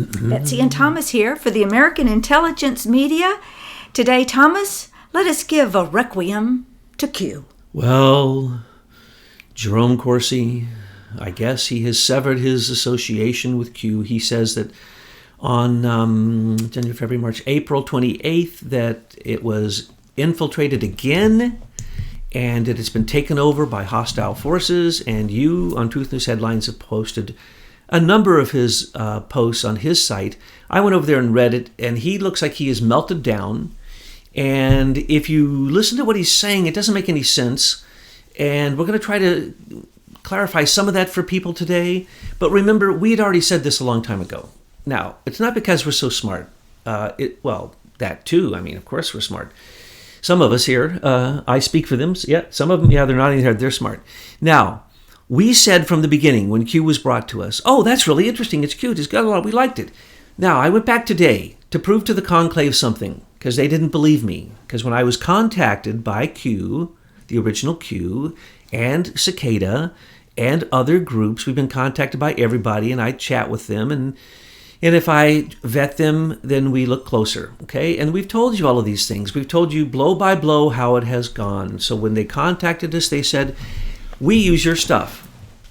Betsy and Thomas here for the American Intelligence Media. Today, Thomas, let us give a requiem to Q. Well, Jerome Corsi, I guess he has severed his association with Q. He says that on January, February, March, April 28th, that it was infiltrated again and it has been taken over by hostile forces. And you, on Truth News Headlines, have posted a number of his posts on his site. I went over there and read it, and he looks like he is melted down. And if you listen to what he's saying, it doesn't make any sense. And we're going to try to clarify some of that for people today. But remember, we had already said this a long time ago. Now, it's not because we're so smart. That too. I mean, of course we're smart. Some of us here, I speak for them. Yeah, some of them, they're nodding their head. They're smart. Now, we said from the beginning when Q was brought to us, oh, that's really interesting. It's cute. It's got a lot. We liked it. Now, I went back today to prove to the conclave something because they didn't believe me. Because when I was contacted by Q, the original Q, and Cicada, and other groups, we've been contacted by everybody, and I chat with them. And if I vet them, then we look closer, okay? And we've told you all of these things. We've told you blow by blow how it has gone. So when they contacted us, they said, we use your stuff.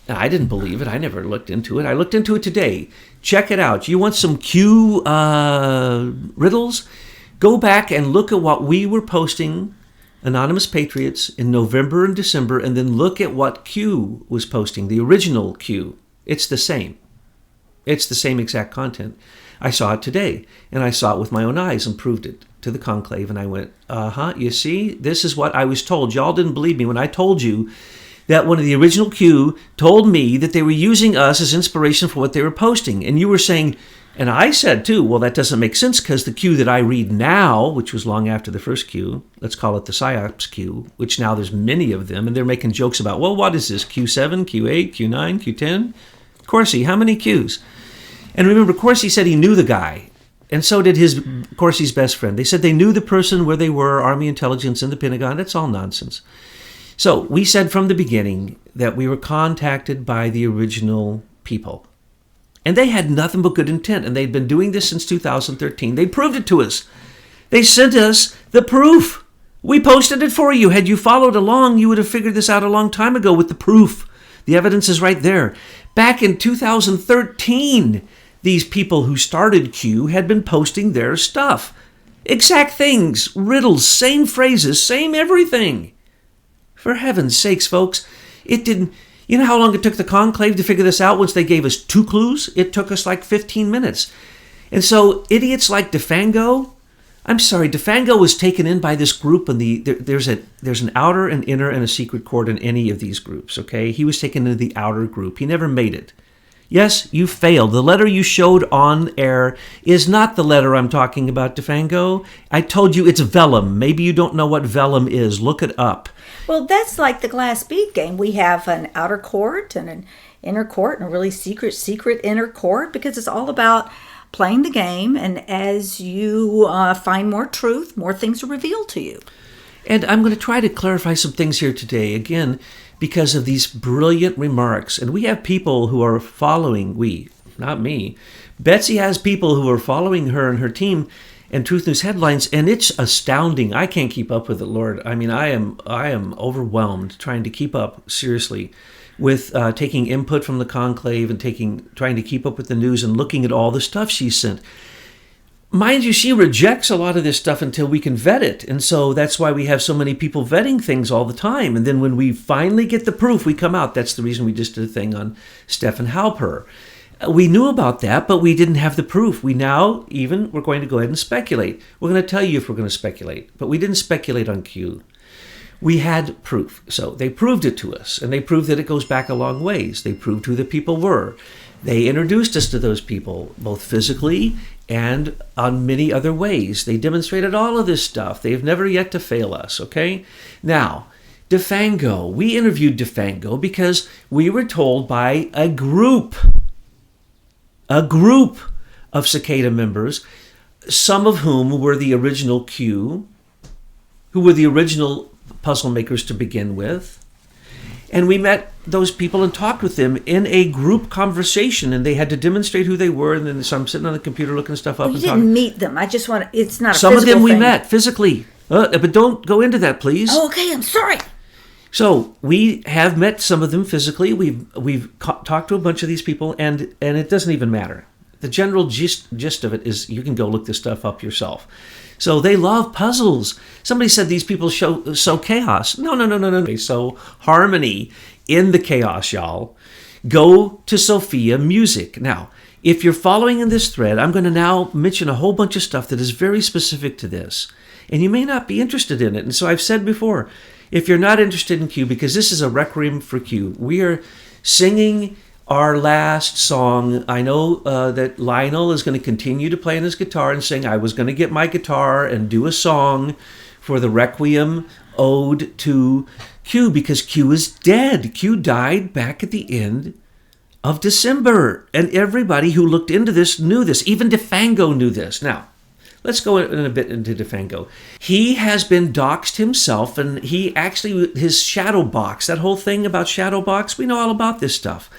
Now, I didn't believe it. I never looked into it. I looked into it today. Check it out. You want some Q riddles? Go back and look at what we were posting, Anonymous Patriots, in November and December, and then look at what Q was posting, the original Q. It's the same. It's the same exact content. I saw it today, and I saw it with my own eyes and proved it to the conclave, and I went, you see, this is what I was told. Y'all didn't believe me when I told you that one of the original Q told me that they were using us as inspiration for what they were posting. And you were saying, and I said too, well, that doesn't make sense because the Q that I read now, which was long after the first Q, let's call it the psyops Q, which now there's many of them, and they're making jokes about, well, what is this, Q7, Q8, Q9, Q10? Corsi, how many Qs? And remember, Corsi said he knew the guy, and so did Corsi's best friend. They said they knew the person, where they were, Army intelligence in the Pentagon. That's all nonsense. So we said from the beginning that we were contacted by the original people. And they had nothing but good intent, and they'd been doing this since 2013. They proved it to us. They sent us the proof. We posted it for you. Had you followed along, you would have figured this out a long time ago with the proof. The evidence is right there. Back in 2013, these people who started Q had been posting their stuff. Exact things, riddles, same phrases, same everything. For heaven's sakes, folks, it didn't... You know how long it took the conclave to figure this out once they gave us 2 clues? It took us like 15 minutes. And so idiots like DeFango... I'm sorry, DeFango was taken in by this group, and there's an outer, an inner, and a secret court in any of these groups, okay? He was taken into the outer group. He never made it. Yes, you failed. The letter you showed on air is not the letter I'm talking about, DeFango. I told you it's vellum. Maybe you don't know what vellum is. Look it up. Well, that's like the glass bead game. We have an outer court and an inner court and a really secret inner court because it's all about playing the game. And as you find more truth, more things are revealed to you. And I'm going to try to clarify some things here today, again, because of these brilliant remarks. And we have people who are following, not me. Betsy has people who are following her and her team and Truth News Headlines, and it's astounding. I can't keep up with it, Lord. I mean, I am overwhelmed trying to keep up, seriously, with taking input from the conclave and trying to keep up with the news and looking at all the stuff she sent. Mind you, she rejects a lot of this stuff until we can vet it. And so that's why we have so many people vetting things all the time. And then when we finally get the proof, we come out. That's the reason we just did a thing on Stefan Halper. We knew about that, but we didn't have the proof. We're going to go ahead and speculate. We're going to tell you if we're going to speculate. But we didn't speculate on Q. We had proof. So they proved it to us. And they proved that it goes back a long ways. They proved who the people were. They introduced us to those people, both physically and on many other ways. They demonstrated all of this stuff. They have never yet to fail us, okay? Now, DeFango. We interviewed DeFango because we were told by a group of Cicada members, some of whom were the original Q, who were the original puzzle makers to begin with. And we met those people and talked with them in a group conversation, and they had to demonstrate who they were. And then so I'm sitting on the computer looking stuff up. Well, and you didn't meet them. I just want to, it's not a Some physical of them we thing. met physically. But don't go into that, please. Oh, okay, I'm sorry. So we have met some of them physically. We've talked to a bunch of these people, and it doesn't even matter. The general gist of it is you can go look this stuff up yourself. So they love puzzles. Somebody said these people sow chaos. No. They sow harmony in the chaos, y'all. Go to Sophia Music. Now, if you're following in this thread, I'm going to now mention a whole bunch of stuff that is very specific to this. And you may not be interested in it. And so I've said before, if you're not interested in Q, because this is a requiem for Q, we are singing our last song. I know that Lionel is going to continue to play on his guitar and sing. I was going to get my guitar and do a song for the Requiem ode to Q, because Q is dead. Q died back at the end of December. And everybody who looked into this knew this. Even DeFango knew this. Now, let's go in a bit into DeFango. He has been doxxed himself, and he actually, his shadow box, that whole thing about shadow box, we know all about this stuff.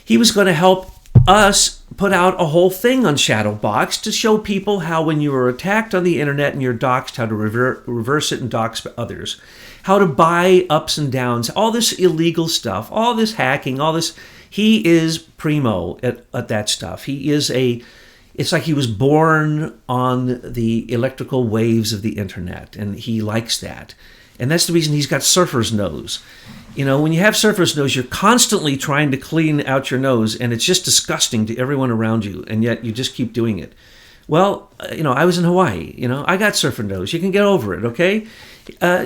He was going to help us put out a whole thing on Shadowbox to show people how when you are attacked on the internet and you're doxxed, how to reverse it and dox others, how to buy ups and downs, all this illegal stuff, all this hacking, all this. He is primo at that stuff. He is it's like he was born on the electrical waves of the internet, and he likes that. And that's the reason he's got surfer's nose. You know, when you have surfer's nose, you're constantly trying to clean out your nose, and it's just disgusting to everyone around you, and yet you just keep doing it. Well, I was in Hawaii. I got surfer nose. You can get over it, okay?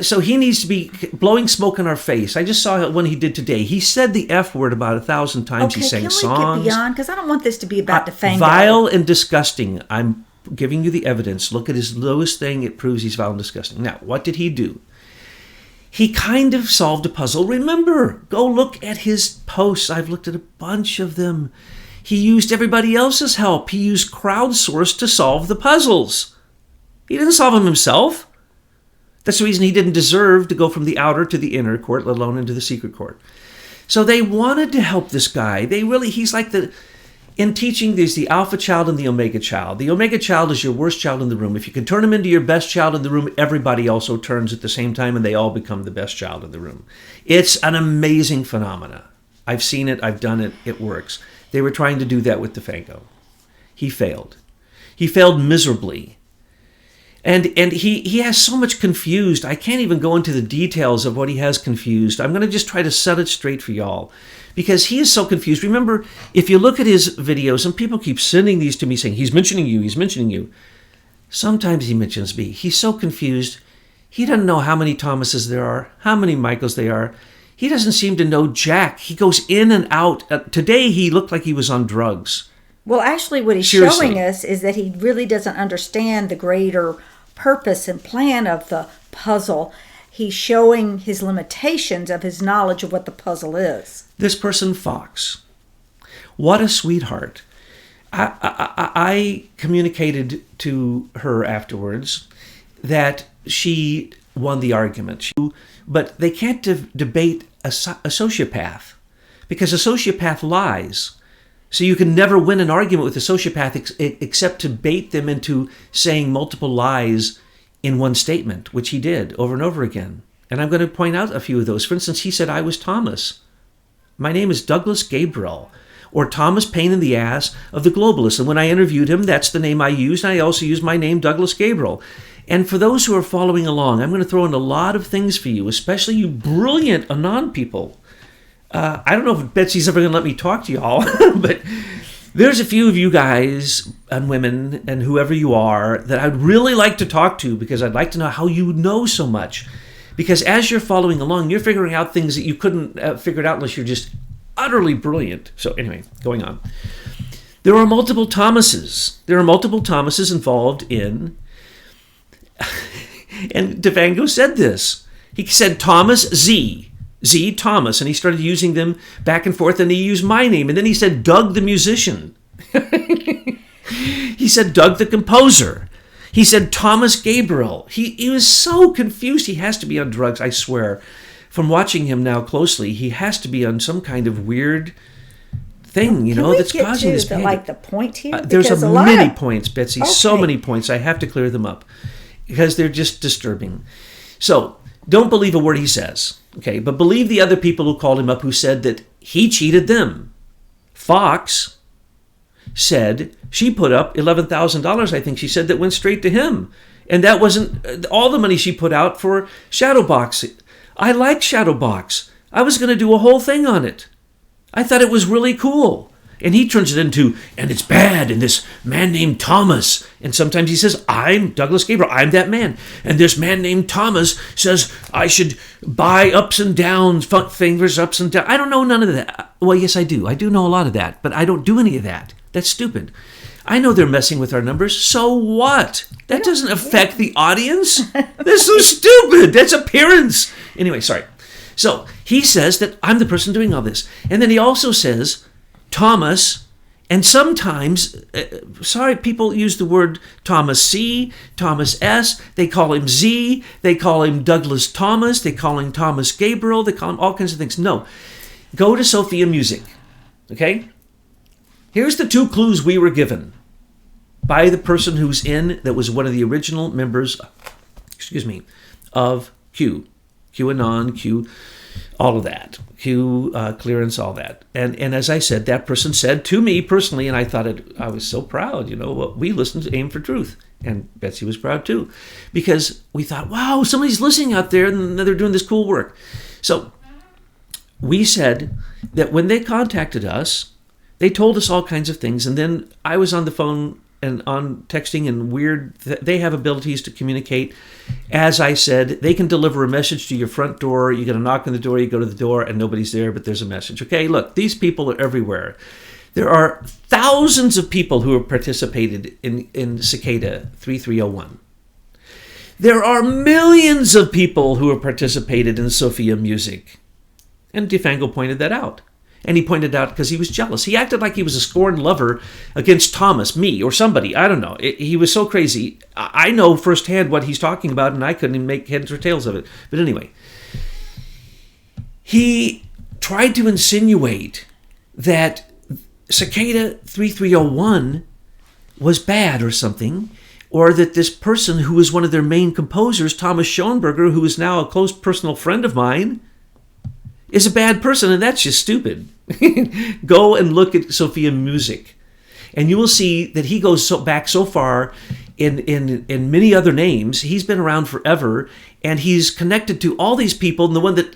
So he needs to be blowing smoke in our face. I just saw one he did today. He said the F word about 1,000 times. He sang songs. Can we get beyond? Because I don't want this to be about DeFango. Vile and disgusting. I'm giving you the evidence. Look at his lowest thing. It proves he's vile and disgusting. Now, what did he do? He kind of solved a puzzle. Remember, go look at his posts. I've looked at a bunch of them. He used everybody else's help. He used crowdsourced to solve the puzzles. He didn't solve them himself. That's the reason he didn't deserve to go from the outer to the inner court, let alone into the secret court. So they wanted to help this guy. He's like in teaching, there's the alpha child and the omega child. The omega child is your worst child in the room. If you can turn him into your best child in the room, everybody also turns at the same time, and they all become the best child in the room. It's an amazing phenomena. I've seen it. I've done it. It works. They were trying to do that with DeFango. He failed. He failed miserably. And he has so much confused. I can't even go into the details of what he has confused. I'm going to just try to set it straight for y'all, because he is so confused. Remember, if you look at his videos, and people keep sending these to me saying, he's mentioning you. Sometimes he mentions me. He's so confused. He doesn't know how many Thomases there are, how many Michaels there are. He doesn't seem to know jack. He goes in and out. Today, he looked like he was on drugs. Well, actually, what he's showing us is that he really doesn't understand the greater purpose and plan of the puzzle. He's showing his limitations of his knowledge of what the puzzle is. This person, Fox, what a sweetheart. I communicated to her afterwards that she won the argument. But they can't debate a sociopath, because a sociopath lies. So you can never win an argument with a sociopath except to bait them into saying multiple lies in one statement, which he did over and over again. And I'm going to point out a few of those. For instance, he said, I was Thomas. My name is Douglas Gabriel, or Thomas Pain in the Ass of the Globalists. And when I interviewed him, that's the name I used. And I also used my name, Douglas Gabriel. And for those who are following along, I'm going to throw in a lot of things for you, especially you brilliant Anon people. I don't know if Betsy's ever going to let me talk to y'all, but there's a few of you guys and women and whoever you are that I'd really like to talk to, because I'd like to know how you know so much. Because as you're following along, you're figuring out things that you couldn't figure it out unless you're just utterly brilliant. So anyway, going on. There are multiple Thomases. There are multiple Thomases involved in... and DeFango said this. He said Thomas Z Thomas, and he started using them back and forth, and he used my name, and then he said Doug the musician. He said Doug the composer. He said Thomas Gabriel. He was so confused. He has to be on drugs, I swear. from watching him now closely, he has to be on some kind of weird thing, Can we that's get causing to this the, behavior. like the point here? There's Because many points, Betsy. So Okay. many points. I have to clear them up because they're just disturbing. So don't believe a word he says, okay? But believe the other people who called him up who said that he cheated them. Fox said she put up $11,000, I think she said, that went straight to him. And that wasn't all the money she put out for Shadowbox. I like Shadowbox. I was going to do a whole thing on it. I thought it was really cool. And he turns it into, and it's bad, and this man named Thomas. And sometimes he says, I'm Douglas Gabriel, I'm that man. And this man named Thomas says, I should buy ups and downs, fingers ups and downs. I don't know none of that. Well, yes, I do. I do know a lot of that, but I don't do any of that. That's stupid. I know they're messing with our numbers. So what? That doesn't affect the audience. That's so stupid. That's appearance. Anyway, sorry. So he says that I'm the person doing all this. And then he also says, Thomas, and sometimes, people use the word Thomas C, Thomas S, they call him Z, they call him Douglas Thomas, they call him Thomas Gabriel, they call him all kinds of things. No, go to Sophia Music, okay? Here's the 2 clues we were given by the person who's that was one of the original members, of Q, QAnon, Q, all of that, Q clearance, all that. And as I said, that person said to me personally, and I thought I was so proud, we listened to Aim for Truth. And Betsy was proud too, because we thought, wow, somebody's listening out there and they're doing this cool work. So we said that when they contacted us, they told us all kinds of things. And then I was on the phone and on texting and they have abilities to communicate. As I said, they can deliver a message to your front door. You get a knock on the door, you go to the door and nobody's there, but there's a message. Okay, look, these people are everywhere. There are thousands of people who have participated in Cicada 3301. There are millions of people who have participated in Sophia Music. And DeFango pointed that out. And he pointed out because he was jealous. He acted like he was a scorned lover against Thomas, me, or somebody. I don't know. He was so crazy. I know firsthand what he's talking about, and I couldn't even make heads or tails of it. But anyway, he tried to insinuate that Cicada 3301 was bad or something, or that this person who was one of their main composers, Thomas Schoenberger, who is now a close personal friend of mine, is a bad person, and that's just stupid. Go and look at Sophia Music, and you will see that he goes back so far in many other names. He's been around forever, and he's connected to all these people. And the one that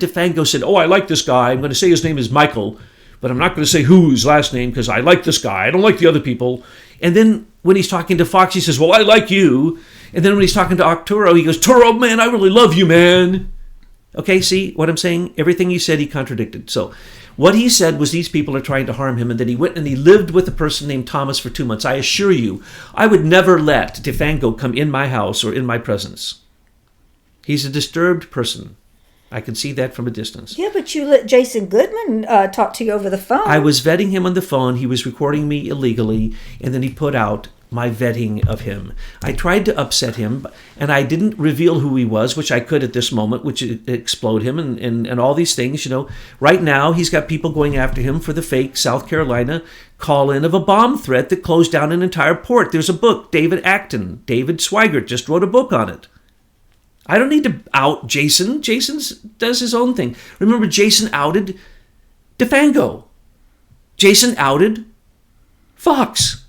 DeFango said, "Oh, I like this guy. I'm going to say his name is Michael, but I'm not going to say whose last name because I like this guy. I don't like the other people." And then when he's talking to Fox, he says, "Well, I like you." And then when he's talking to Arturo, he goes, "Turo, man, I really love you, man." Okay, see what I'm saying? Everything he said, he contradicted. So what he said was these people are trying to harm him, and then he went and he lived with a person named Thomas for 2 months. I assure you, I would never let DeFango come in my house or in my presence. He's a disturbed person. I can see that from a distance. Yeah, but you let Jason Goodman talk to you over the phone. I was vetting him on the phone. He was recording me illegally, and then he put out my vetting of him. I tried to upset him, and I didn't reveal who he was, which I could at this moment, which explode him and all these things. Right now he's got people going after him for the fake South Carolina call-in of a bomb threat that closed down an entire port. There's a book, David Swigert just wrote a book on it. I don't need to out Jason. Jason does his own thing. Remember, Jason outed DeFango. Jason outed Fox.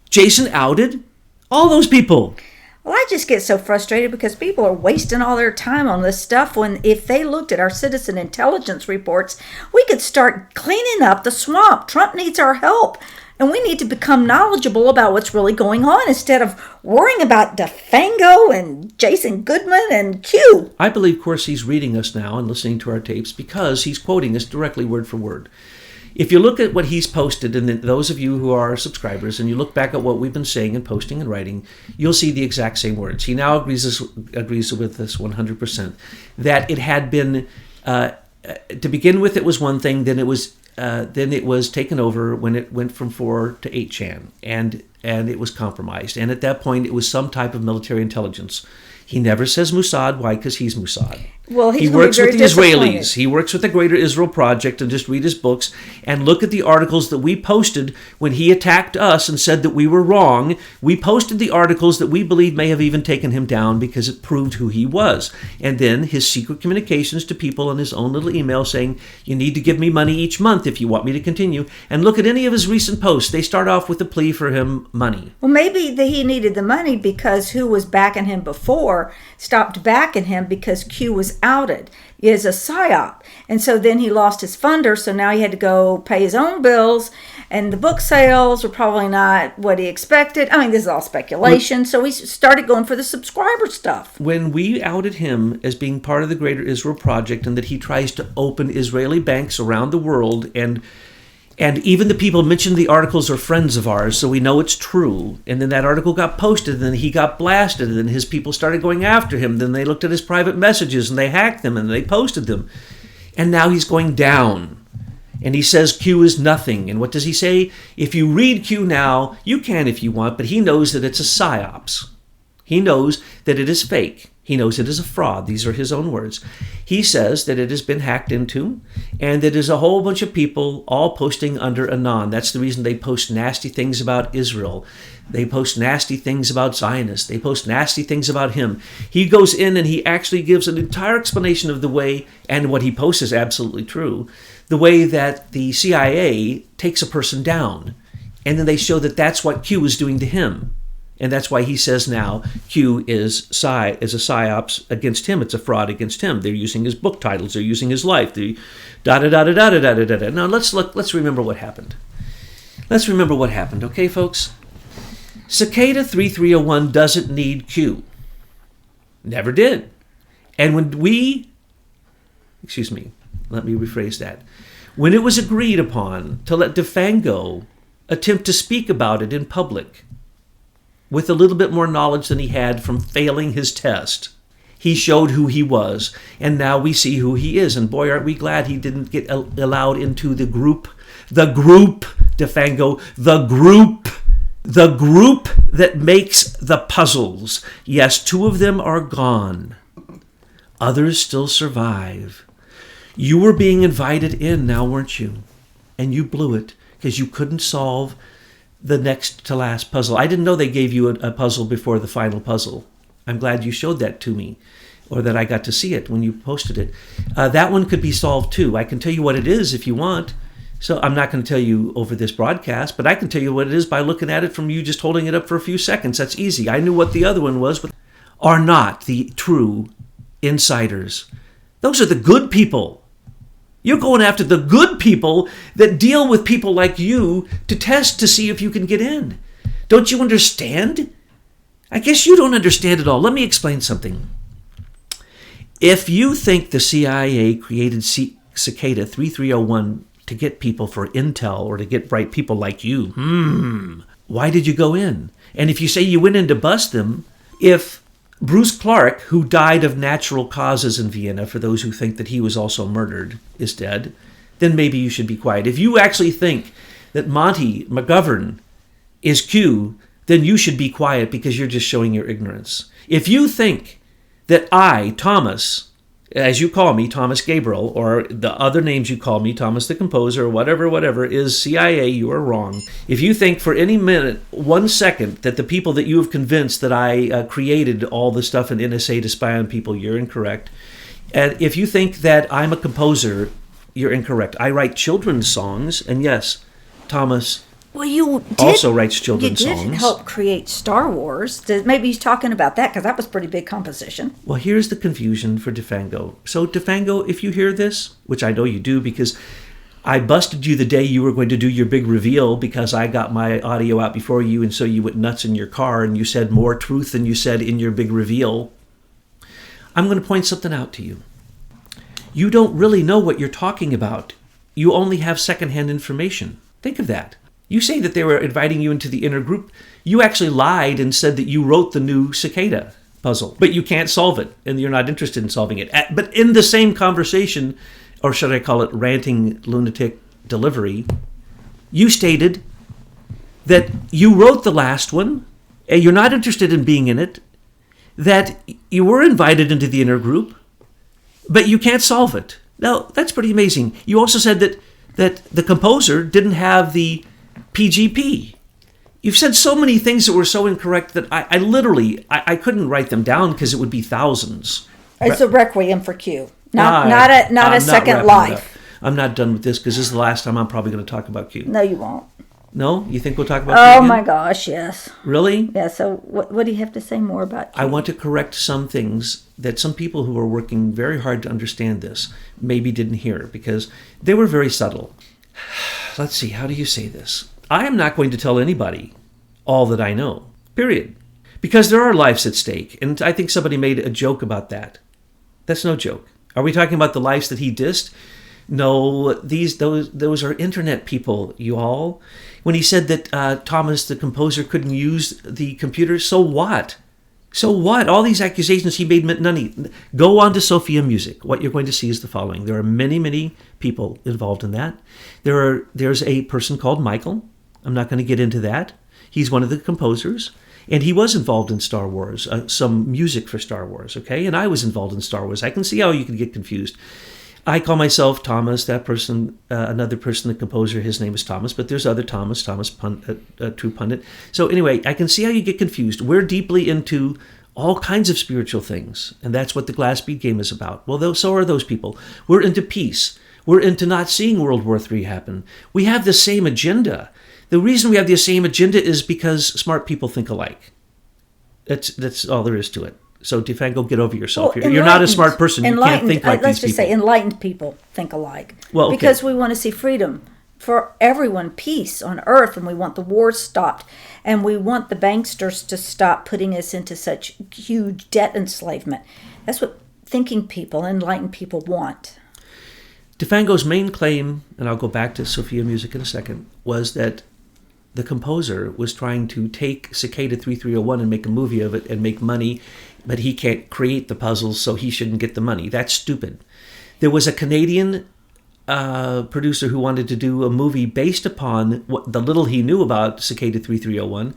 Jason outed all those people. Well, I just get so frustrated because people are wasting all their time on this stuff when if they looked at our citizen intelligence reports, we could start cleaning up the swamp. Trump needs our help. And we need to become knowledgeable about what's really going on instead of worrying about DeFango and Jason Goodman and Q. I believe, of course, he's reading us now and listening to our tapes because he's quoting us directly word for word. If you look at what he's posted, and those of you who are subscribers, and you look back at what we've been saying and posting and writing, you'll see the exact same words. He now agrees with us 100% that it had been, to begin with, it was one thing, then it was taken over when it went from 4 to 8 chan, and it was compromised. And at that point, it was some type of military intelligence. He never says Mossad. Why? Because he's Mossad. Well, he he's going works to be with very the disappointed. Israelis. He works with the Greater Israel Project, and just read his books and look at the articles that we posted when he attacked us and said that we were wrong. We posted the articles that we believe may have even taken him down because it proved who he was. And then his secret communications to people in his own little email saying, you need to give me money each month if you want me to continue. And look at any of his recent posts. They start off with a plea for him money. Well, maybe he needed the money because who was backing him before stopped backing him because Q was outed as a psyop. And so then he lost his funder, so now he had to go pay his own bills, and the book sales were probably not what he expected. I mean, this is all speculation. So he started going for the subscriber stuff. When we outed him as being part of the Greater Israel Project and that he tries to open Israeli banks around the world, and even the people mentioned the articles are friends of ours, so we know it's true. And then that article got posted, and then he got blasted, and then his people started going after him. Then they looked at his private messages, and they hacked them, and they posted them. And now he's going down. And he says Q is nothing. And what does he say? If you read Q now, you can if you want, but he knows that it's a psyops. He knows that it is fake. He knows it is a fraud. These are his own words. He says that it has been hacked into, and that there's a whole bunch of people all posting under Anon. That's the reason they post nasty things about Israel. They post nasty things about Zionists. They post nasty things about him. He goes in and he actually gives an entire explanation of the way, and what he posts is absolutely true, the way that the CIA takes a person down. And then they show that that's what Q is doing to him. And that's why he says now Q is a psyops against him. It's a fraud against him. They're using his book titles. They're using his life. The da-da-da-da-da-da-da-da-da. Now let's remember what happened. Let's remember what happened, okay, folks? Cicada 3301 doesn't need Q. Never did. And when let me rephrase that. When it was agreed upon to let DeFango attempt to speak about it in public, with a little bit more knowledge than he had from failing his test, he showed who he was, and now we see who he is. And boy, aren't we glad he didn't get allowed into the group, DeFango, the group that makes the puzzles. Yes, 2 of them are gone. Others still survive. You were being invited in now, weren't you? And you blew it because you couldn't solve the next to last puzzle. I didn't know they gave you a puzzle before the final puzzle. I'm glad you showed that to me, or that I got to see it when you posted it. That one could be solved too. I can tell you what it is if you want. So I'm not going to tell you over this broadcast, but I can tell you what it is by looking at it from you just holding it up for a few seconds. That's easy. I knew what the other one was, but are not the true insiders. Those are the good people. You're going after the good people that deal with people like you to test to see if you can get in. Don't you understand? I guess you don't understand it all. Let me explain something. If you think the CIA created Cicada 3301 to get people for intel or to get bright people like you, why did you go in? And if you say you went in to bust them, if Bruce Clark, who died of natural causes in Vienna, for those who think that he was also murdered, is dead, then maybe you should be quiet. If you actually think that Monty McGovern is Q, then you should be quiet because you're just showing your ignorance. If you think that I, Thomas, as you call me, Thomas Gabriel, or the other names you call me, Thomas the Composer, whatever, is CIA, you are wrong. If you think for any minute, 1 second, that the people that you have convinced that I created all the stuff in NSA to spy on people, you're incorrect. And if you think that I'm a composer, you're incorrect. I write children's songs, and yes, Thomas also writes children's songs. You did help create Star Wars. Maybe he's talking about that because that was pretty big composition. Well, here's the confusion for DeFango. So DeFango, if you hear this, which I know you do because I busted you the day you were going to do your big reveal because I got my audio out before you, and so you went nuts in your car and you said more truth than you said in your big reveal. I'm going to point something out to you. You don't really know what you're talking about. You only have secondhand information. Think of that. You say that they were inviting you into the inner group. You actually lied and said that you wrote the new Cicada puzzle, but you can't solve it, and you're not interested in solving it. But in the same conversation, or should I call it ranting lunatic delivery, you stated that you wrote the last one, and you're not interested in being in it, that you were invited into the inner group, but you can't solve it. Now, that's pretty amazing. You also said that the composer didn't have the PGP. You've said so many things that were so incorrect that I literally couldn't write them down because it would be thousands. It's a Requiem for Q, not a Second wrapping Life. it up. I'm not done with this because this is the last time I'm probably going to talk about Q. No, you won't. No? You think we'll talk about Q Oh again? my gosh, yes. Really? Yeah, so what do you have to say more about Q? I want to correct some things that some people who are working very hard to understand this maybe didn't hear because they were very subtle. Let's see, how do you say this? I am not going to tell anybody all that I know, period. Because there are lives at stake, and I think somebody made a joke about that. That's no joke. Are we talking about the lives that he dissed? No, those are internet people, you all. When he said that Thomas, the composer, couldn't use the computer, so what? So what? All these accusations he made meant none. Go on to Sophia Music. What you're going to see is the following. There are many, many people involved in that. There's a person called Michael. I'm not going to get into that. He's one of the composers. And he was involved in Star Wars, some music for Star Wars, okay? And I was involved in Star Wars. I can see how you can get confused. I call myself Thomas. That person, another person, the composer, his name is Thomas, but there's other Thomas True Pundit. So anyway, I can see how you get confused. We're deeply into all kinds of spiritual things, and that's what the Glass Bead game is about. Well, so are those people. We're into peace. We're into not seeing World War III happen. We have the same agenda. The reason we have the same agenda is because smart people think alike. That's all there is to it. So, Defango, get over yourself here. You're not a smart person. You can't think like let's these just people. say enlightened people think alike. Well, okay. Because we want to see freedom for everyone, peace on earth, and we want the wars stopped. And we want the banksters to stop putting us into such huge debt enslavement. That's what thinking people, enlightened people want. Defango's main claim, and I'll go back to Sophia Music in a second, was that the composer was trying to take Cicada 3301 and make a movie of it and make money, but he can't create the puzzles, so he shouldn't get the money. That's stupid. There was a Canadian producer who wanted to do a movie based upon what the little he knew about Cicada 3301,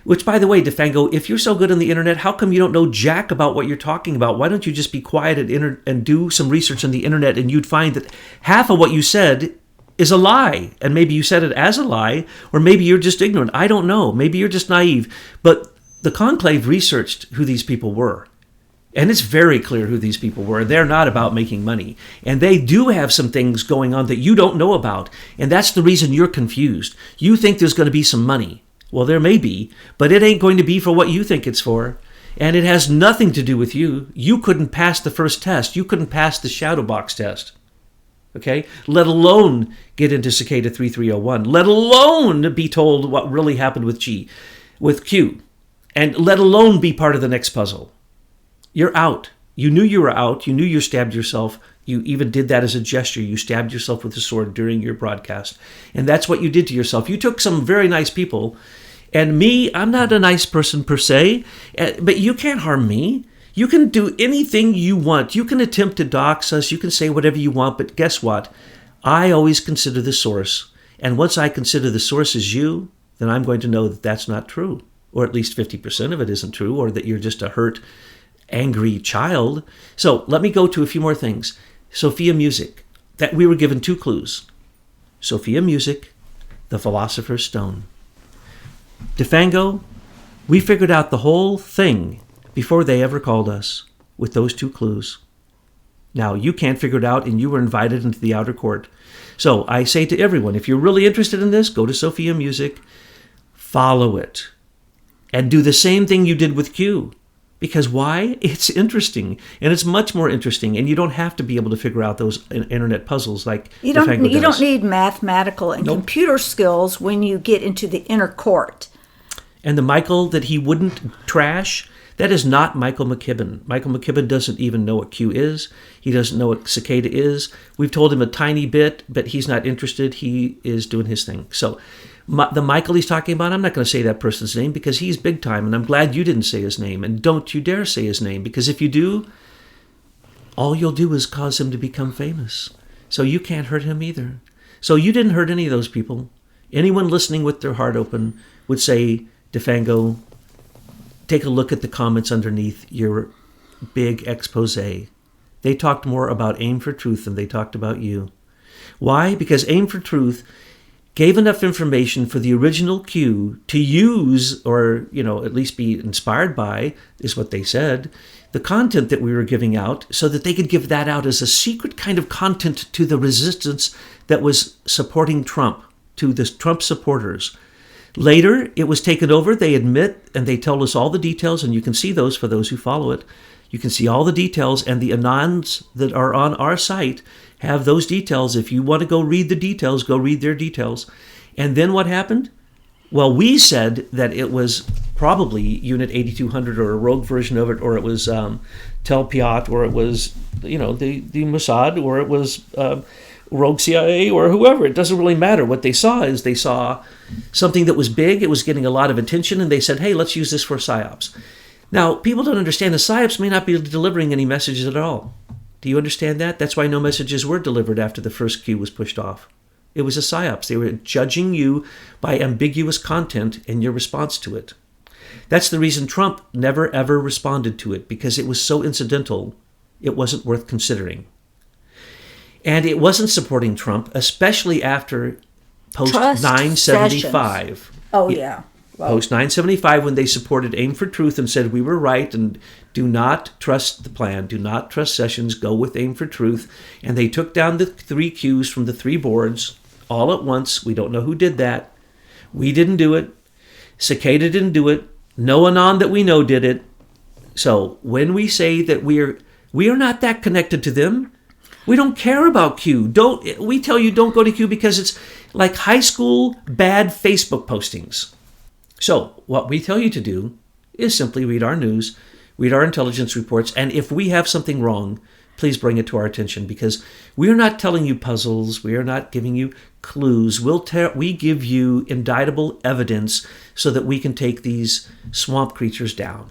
which, by the way, Defango, if you're so good on the internet, how come you don't know jack about what you're talking about? Why don't you just be quiet and do some research on the internet, and you'd find that half of what you said is a lie, and maybe you said it as a lie, or maybe you're just ignorant. I don't know. Maybe you're just naive. But the Conclave researched who these people were, and it's very clear who these people were. They're not about making money, and they do have some things going on that you don't know about, and that's the reason you're confused. You think there's going to be some money. Well, there may be, but it ain't going to be for what you think it's for, and it has nothing to do with you. You couldn't pass the first test. You couldn't pass the shadow box test. Okay, let alone get into Cicada 3301, let alone be told what really happened with Q, and let alone be part of the next puzzle. You're out. You knew you were out. You knew you stabbed yourself. You even did that as a gesture. You stabbed yourself with a sword during your broadcast. And that's what you did to yourself. You took some very nice people. And me, I'm not a nice person per se, but you can't harm me. You can do anything you want. You can attempt to dox us. You can say whatever you want. But guess what? I always consider the source. And once I consider the source as you, then I'm going to know that that's not true. Or at least 50% of it isn't true. Or that you're just a hurt, angry child. So let me go to a few more things. Sophia Music. That we were given 2 clues. Sophia Music, the Philosopher's Stone. Defango, we figured out the whole thing before they ever called us with those 2 clues. Now, you can't figure it out, and you were invited into the outer court. So I say to everyone, if you're really interested in this, go to Sophia Music, follow it, and do the same thing you did with Q. Because why? It's interesting, and it's much more interesting, and you don't have to be able to figure out those internet puzzles like you Defango does. You don't need mathematical and computer skills when you get into the inner court. And the Michael that he wouldn't trash, that is not Michael McKibben. Michael McKibben doesn't even know what Q is. He doesn't know what Cicada is. We've told him a tiny bit, but he's not interested. He is doing his thing. So the Michael he's talking about, I'm not going to say that person's name because he's big time, and I'm glad you didn't say his name. And don't you dare say his name, because if you do, all you'll do is cause him to become famous. So you can't hurt him either. So you didn't hurt any of those people. Anyone listening with their heart open would say, Defango, take a look at the comments underneath your big expose. They they talked more about Aim for Truth than they talked about you. Why? Because Aim for Truth gave enough information for the original Q to use, or, at least be inspired by, is what they said, the content that we were giving out, so that they could give that out as a secret kind of content to the resistance that was supporting Trump, to the Trump supporters. Later, it was taken over, they admit, and they tell us all the details, and you can see those for those who follow it. You can see all the details, and the Anons that are on our site have those details. If you want to go read the details, go read their details. And then what happened? Well, we said that it was probably Unit 8200 or a rogue version of it, or it was Tel Piat, or it was, the Mossad, or it was rogue CIA, or whoever. It doesn't really matter. What they saw is they saw something that was big, it was getting a lot of attention, and they said, hey, let's use this for psyops. Now, people don't understand the psyops may not be delivering any messages at all. Do you understand that? That's why no messages were delivered after the first Q was pushed off. It was a psyops. They were judging you by ambiguous content and your response to it. That's the reason Trump never, ever responded to it, because it was so incidental, it wasn't worth considering. And it wasn't supporting Trump, especially after post 975. Oh, yeah. Well, post 975, when they supported Aim for Truth and said we were right and do not trust the plan, do not trust Sessions, go with Aim for Truth. And they took down the 3 Qs from the 3 boards all at once. We don't know who did that. We didn't do it. Cicada didn't do it. No Anon that we know did it. So when we say that we are not that connected to them, we don't care about Q. We tell you don't go to Q because it's like high school bad Facebook postings. So what we tell you to do is simply read our news, read our intelligence reports, and if we have something wrong, please bring it to our attention, because we are not telling you puzzles, we are not giving you clues. We give you indictable evidence so that we can take these swamp creatures down.